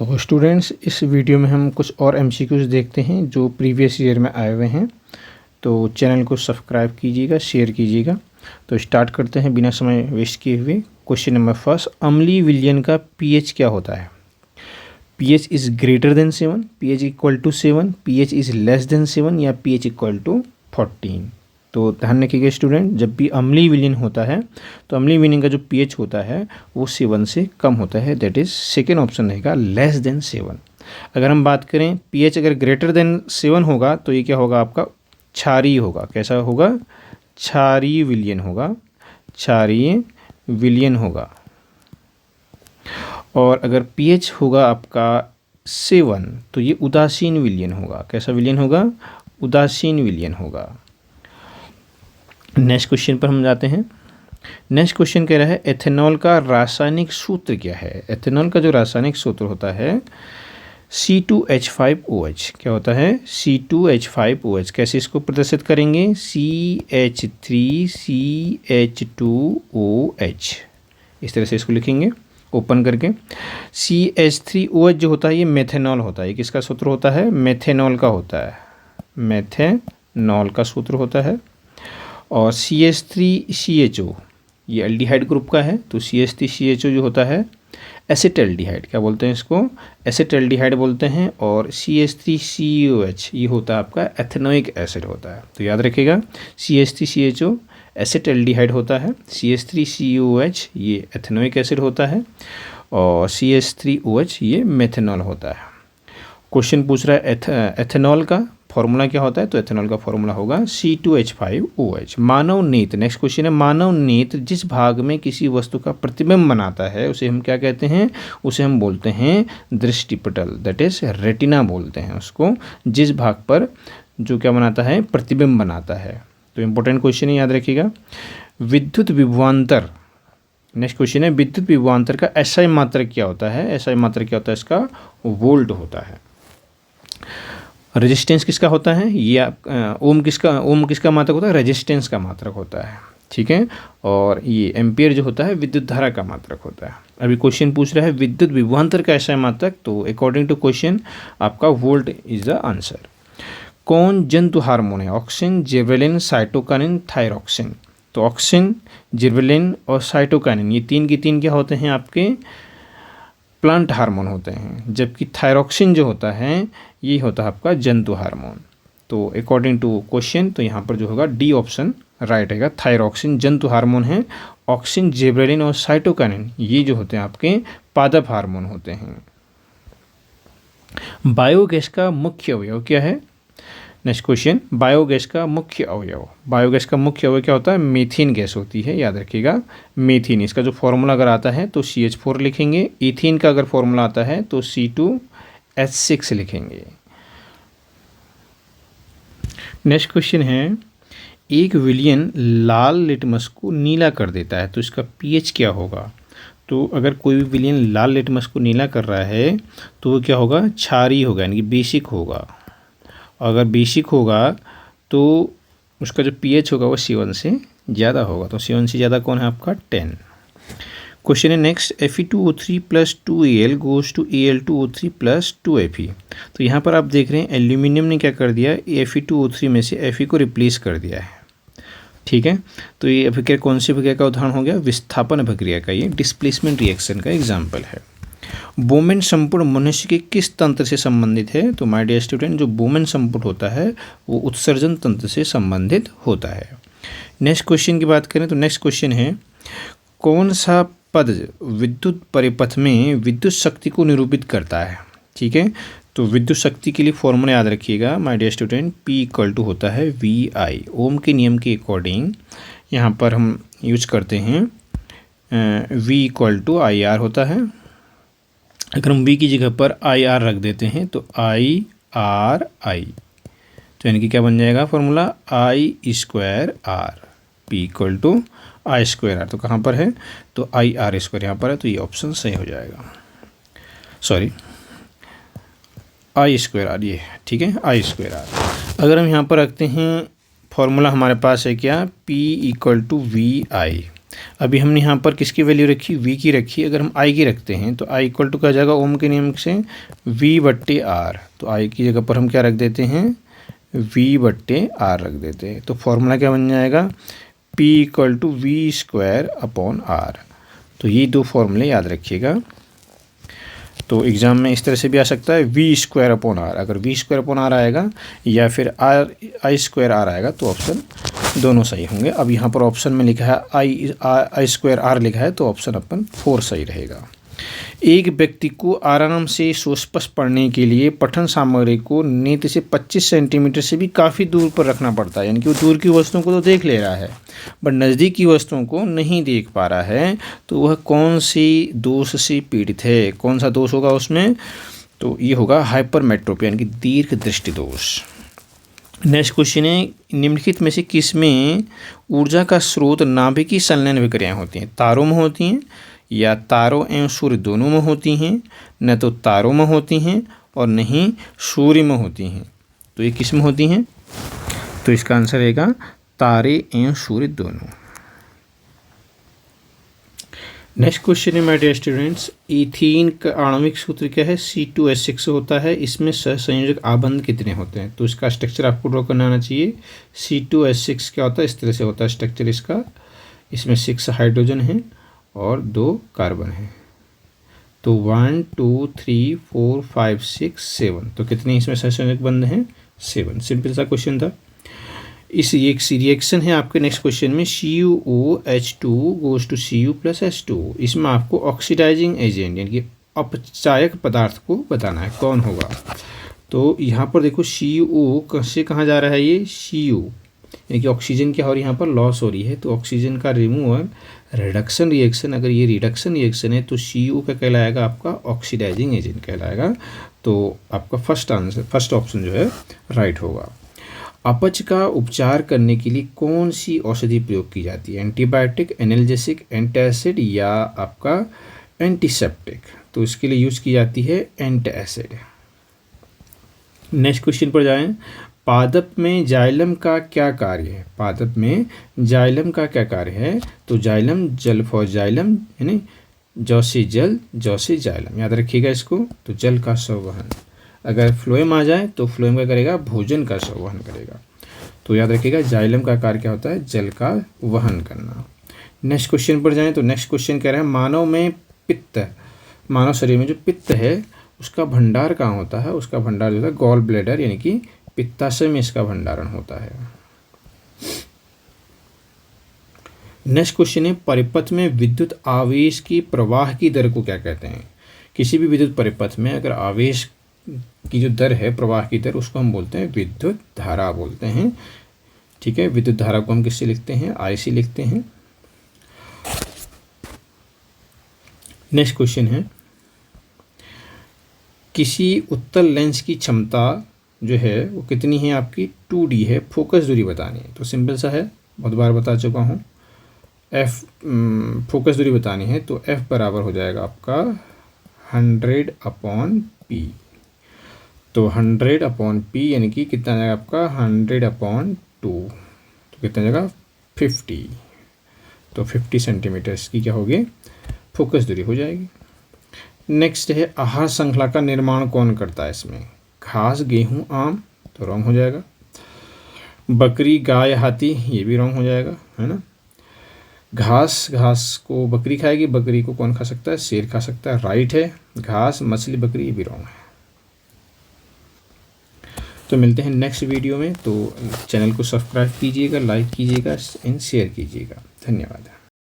तो स्टूडेंट्स, इस वीडियो में हम कुछ और एमसीक्यूज़ देखते हैं जो प्रीवियस ईयर में आए हुए हैं। तो चैनल को सब्सक्राइब कीजिएगा, शेयर कीजिएगा। तो स्टार्ट करते हैं बिना समय वेस्ट किए हुए। क्वेश्चन नंबर फर्स्ट, अम्लीय विलयन का पीएच क्या होता है? PH is greater than 7, pH equal to 7, pH is less than 7 या पीएच इक्वल टू 14। तो ध्यान रखिएगा स्टूडेंट, जब भी अम्लीय विलयन होता है तो अम्लीय विलयन का जो पीएच होता है वो 7 से कम होता है। दैट इज़ सेकेंड ऑप्शन रहेगा लेस देन 7। अगर हम बात करें पीएच अगर ग्रेटर देन 7 होगा तो ये क्या होगा, आपका क्षारीय होगा। कैसा होगा? क्षारीय विलयन होगा, क्षारीय विलयन होगा। और अगर पीएच होगा आपका 7 तो ये उदासीन विलयन होगा। कैसा विलयन होगा? उदासीन विलयन होगा। नेक्स्ट क्वेश्चन पर हम जाते हैं। नेक्स्ट क्वेश्चन कह रहा है एथेनॉल का रासायनिक सूत्र क्या है? एथेनॉल का जो रासायनिक सूत्र होता है C2H5OH। क्या होता है? C2H5OH। कैसे इसको प्रदर्शित करेंगे? CH3CH2OH। इस तरह से इसको लिखेंगे ओपन करके। CH3OH जो होता है ये मेथेनॉल होता है। किसका सूत्र होता है? मेथेनॉल का होता है। मेथेनॉल का सूत्र होता है। और CH3CHO ये एल्डिहाइड ग्रुप का है। तो CH3CHO जो होता है एसिटल्डिहाइड। क्या बोलते हैं इसको? एसिटल्डिहाइड बोलते हैं। और CH3COH ये होता है आपका एथेनोइक एसिड होता है। तो याद रखिएगा CH3CHO एसिटल्डिहाइड होता है, CH3COH ये एथेनोइक एसिड होता है और CH3OH ये मेथेनॉल होता है। क्वेश्चन पूछ रहा है एथेनॉल का फॉर्मूला क्या होता है? तो एथेनॉल का फॉर्मूला होगा C2H5OH। मानव नेत्र, नेक्स्ट क्वेश्चन है, मानव नेत्र जिस भाग में किसी वस्तु का प्रतिबिंब बनाता है उसे हम क्या कहते हैं? उसे हम बोलते हैं दृष्टिपटल। दैट इज रेटिना बोलते हैं उसको, जिस भाग पर जो क्या बनाता है? प्रतिबिंब बनाता है। तो इंपॉर्टेंट क्वेश्चन है, याद रखिएगा। विद्युत विभवांतर, नेक्स्ट क्वेश्चन है, विद्युत विभवांतर का एसआई मात्रक क्या होता है? एसआई मात्रक क्या होता है इसका? वोल्ट होता है। रेजिस्टेंस किसका होता है? ये ओम किसका मात्रक होता है? रेजिस्टेंस का मात्रक होता है। ठीक है। और ये एम्पियर जो होता है विद्युत धारा का मात्रक होता है। अभी क्वेश्चन पूछ रहा है विद्युत विभवांतर का एसआई मात्रक। तो अकॉर्डिंग टू क्वेश्चन आपका वोल्ट इज द आंसर। कौन जंतु हार्मोन है? Auxin, gibberellin, cytokinin, thyroxine. तो ऑक्सिन, जिबरेलिन और साइटोकाइनिन ये तीन की तीन क्या होते हैं? आपके प्लांट हार्मोन होते हैं। जबकि थायरॉक्सिन जो होता है ये होता है आपका जंतु हार्मोन। तो अकॉर्डिंग टू क्वेश्चन तो यहाँ पर जो होगा डी ऑप्शन राइट रहेगा। थायरॉक्सिन जंतु हार्मोन है। ऑक्सिन, जिबरेलिन और साइटोकाइनिन ये जो होते हैं आपके पादप हार्मोन होते हैं। बायोगैस का मुख्य अवयव क्या है? नेक्स्ट क्वेश्चन, बायोगैस का मुख्य अवयव। बायोगैस का मुख्य अवयव क्या होता है? मीथेन गैस होती है, याद रखिएगा। मीथेन, इसका जो फॉर्मूला अगर आता है तो CH4 लिखेंगे। इथेन का अगर फॉर्मूला आता है तो C2H6 लिखेंगे। नेक्स्ट क्वेश्चन है, एक विलयन लाल लिटमस को नीला कर देता है तो इसका पीएच क्या होगा? तो अगर कोई भी विलयन लाल लिटमस को नीला कर रहा है तो वो क्या होगा? क्षारीय होगा, यानी कि बेसिक होगा। अगर बेसिक होगा तो उसका जो पीएच होगा वो 7 से ज़्यादा होगा। तो 7 से ज़्यादा कौन है आपका? 10। क्वेश्चन है next, Fe2O3 + 2Al goes to Al2O3 + 2Fe। तो यहाँ पर आप देख रहे हैं एल्यूमिनियम ने क्या कर दिया? Fe2O3 में से Fe को रिप्लेस कर दिया है। ठीक है। तो ये अभिक्रिया कौन सी अभिक्रिया का उदाहरण हो गया? विस्थापन अभिक्रिया का, ये डिस्प्लेसमेंट रिएक्शन का एग्जाम्पल है। बोमेन संपूर्ण मनुष्य के किस तंत्र से संबंधित है? तो माय डियर स्टूडेंट, जो बोमेन संपूर्ण होता है वो उत्सर्जन तंत्र से संबंधित होता है। नेक्स्ट क्वेश्चन की बात करें तो नेक्स्ट क्वेश्चन है, कौन सा पद विद्युत परिपथ में विद्युत शक्ति को निरूपित करता है? ठीक है। तो विद्युत शक्ति के लिए फॉर्मूला याद रखिएगा माय डियर स्टूडेंट, P = होता है VI। ओम के नियम के अकॉर्डिंग यहाँ पर हम यूज करते हैं V = IR होता है। अगर हम V की जगह पर IR रख देते हैं तो IRI, तो यानी कि क्या बन जाएगा फॉर्मूला? I²R। P = I²R। तो कहाँ पर है? तो IR² यहाँ पर है। तो ये ऑप्शन सही हो जाएगा। सॉरी, I²R ये, ठीक है, I²R। अगर हम यहाँ पर रखते हैं फॉर्मूला हमारे पास है क्या? P = VI। अभी हमने यहाँ पर किसकी वैल्यू रखी, v की रखी। अगर हम i की रखते हैं तो i इक्वल टू क्या जाएगा, ओम के नियम से v/r। तो i की जगह पर हम क्या रख देते हैं, v/r रख देते हैं। तो फॉर्मूला क्या बन जाएगा, p इक्वल टू v²/r। तो ये दो फॉर्मूले याद रखिएगा। तो एग्ज़ाम में इस तरह से भी आ सकता है v²/r। अगर v²/r आएगा या फिर i²r आएगा तो ऑप्शन दोनों सही होंगे। अब यहाँ पर ऑप्शन में लिखा है i²r लिखा है, तो ऑप्शन अपन 4 सही रहेगा। एक व्यक्ति को आराम से सुस्पष्ट पढ़ने के लिए पठन सामग्री को नेत्र से 25 सेंटीमीटर से भी काफ़ी दूर पर रखना पड़ता है। यानी कि वो दूर की वस्तुओं को तो देख ले रहा है बट नज़दीक की वस्तुओं को नहीं देख पा रहा है। तो वह कौन सी दोष से पीड़ित है, कौन सा दोष होगा उसमें, तो ये होगा हाइपरमेट्रोपी यानी कि दीर्घ दृष्टि दोष। नेक्स्ट क्वेश्चन है, निम्नलिखित में से किस में ऊर्जा का स्रोत नाभिकीय संलयन विक्रियाएं होती हैं, तारों में होती हैं या तारों एवं सूर्य दोनों में होती हैं, न तो तारों में होती हैं और न ही सूर्य में होती हैं। तो ये किस में होती हैं, तो इसका आंसर रहेगा तारे एवं सूर्य दोनों। नेक्स्ट क्वेश्चन है माय डियर स्टूडेंट्स, इथीन का आणविक सूत्र क्या है, C2H6 होता है। इसमें सहसंयोजक आबंध कितने होते हैं, तो इसका स्ट्रक्चर आपको ड्रॉ करना आना चाहिए। C2H6 क्या होता है, इस तरह से होता है स्ट्रक्चर इसका। इसमें 6 हाइड्रोजन हैं और 2 कार्बन हैं। तो 1 2 3 4 5 6 7, तो कितने इसमें सहसंयोजक बंध हैं, 7। सिंपल सा क्वेश्चन था। इस एक रिएक्शन है आपके नेक्स्ट क्वेश्चन में, CuOH2 goes to Cu + H2। इसमें आपको ऑक्सीडाइजिंग एजेंट यानी कि अपचायक पदार्थ को बताना है, कौन होगा। तो यहाँ पर देखो Cu से कहाँ जा रहा है, ये Cu यानी कि ऑक्सीजन क्या हो रही है, यहाँ पर लॉस हो रही है। तो ऑक्सीजन का रिमूवल रिडक्शन रिएक्शन, अगर ये रिडक्शन रिएक्शन है तो Cu का कहलाएगा आपका ऑक्सीडाइजिंग एजेंट कहलाएगा। तो आपका फर्स्ट ऑप्शन जो है राइट होगा। अपच का उपचार करने के लिए कौन सी औषधि प्रयोग की जाती है, एंटीबायोटिक, एनाल्जेसिक, एंटासिड या आपका एंटीसेप्टिक। तो इसके लिए यूज़ की जाती है एंटासिड। नेक्स्ट क्वेश्चन पर जाएं, पादप में जाइलम का क्या कार्य है, पादप में जाइलम का क्या कार्य है। तो जाइलम जल फॉर जाइलम यानी जौ से जल, जौ से जाइलम, याद रखिएगा इसको। तो जल का संवहन, अगर फ्लोएम आ जाए तो फ्लोएम का करेगा, भोजन का संवहन करेगा। तो याद रखिएगा जाइलम का कार्य क्या होता है, जल का वहन करना। नेक्स्ट क्वेश्चन पर जाएं तो नेक्स्ट क्वेश्चन कह रहा है, मानव में पित्त, मानव शरीर में जो पित्त है उसका भंडार कहाँ होता है, उसका भंडार जो है गॉल ब्लैडर यानी कि पित्ताशय में इसका भंडारण होता है। नेक्स्ट क्वेश्चन है, परिपथ में विद्युत आवेश की प्रवाह की दर को क्या कहते हैं। किसी भी विद्युत परिपथ में अगर आवेश की जो दर है, प्रवाह की दर, उसको हम बोलते हैं विद्युत धारा बोलते हैं। ठीक है, विद्युत धारा को हम किससे लिखते हैं, I से लिखते हैं। नेक्स्ट क्वेश्चन है, किसी उत्तल लेंस की क्षमता जो है वो कितनी है आपकी, 2D है, फोकस दूरी बतानी है। तो सिंपल सा है, बहुत बार बता चुका हूँ। फोकस दूरी बतानी है तो F बराबर हो जाएगा आपका 100/P। तो 100/P यानी कि कितना जाएगा आपका 100/2, तो कितना जाएगा 50। तो 50 सेंटीमीटर की क्या होगी, फोकस दूरी हो जाएगी। नेक्स्ट है, आहार श्रृंखला का निर्माण कौन करता है इसमें, घास, गेहूं, आम, तो रॉन्ग हो जाएगा। बकरी, गाय, हाथी, ये भी रॉन्ग हो जाएगा, है ना। घास को बकरी खाएगी, बकरी को कौन खा सकता है, शेर खा सकता है, राइट है। घास, मछली, बकरी, ये भी रॉन्ग है। तो मिलते हैं नेक्स्ट वीडियो में। तो चैनल को सब्सक्राइब कीजिएगा, लाइक कीजिएगा एंड शेयर कीजिएगा। धन्यवाद।